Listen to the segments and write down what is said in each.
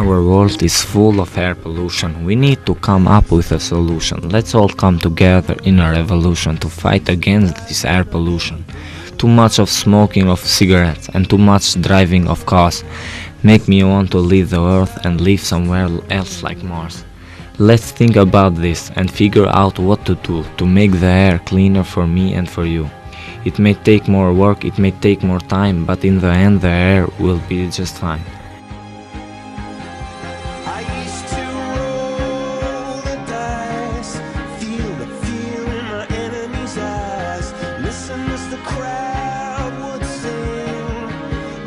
Our world is full of air pollution. We need to come up with a solution. Let's all come together in a revolution to fight against this air pollution. Too much of smoking of cigarettes and too much driving of cars make me want to leave the earth and live somewhere else like Mars. Let's think about this and figure out what to do to make the air cleaner for me and for you. It may take more work, it may take more time, but in the end the air will be just fine. I used to roll the dice, feel the fear in my enemy's eyes, listen as the crowd would sing.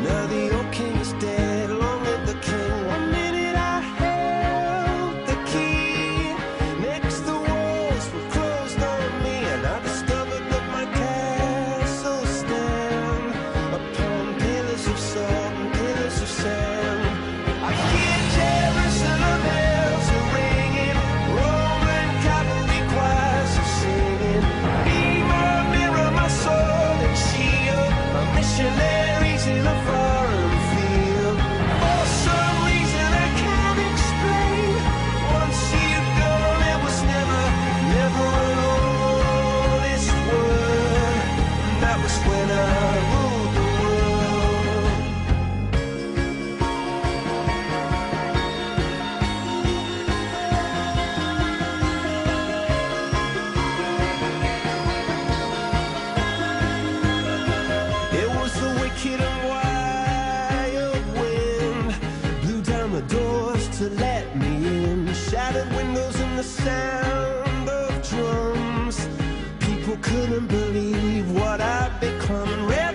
Now the old king is dead, long live the king. One minute I held the key, next the walls were closed on me, and I discovered that my castle stand upon pillars of salt and pillars of sand. I hear Jerusalem bells are ringing, Roman cavalry choirs are singing. Be my mirror, my sword and shield, my missionaries in a foreign field. For some reason I can't explain, once you've gone it was never, never an honest word. And that was when I ruled the world. It was the wicked and wild wind, blew down the doors to let me in, shattered windows and the sound of drums. People couldn't believe what I'd become. Red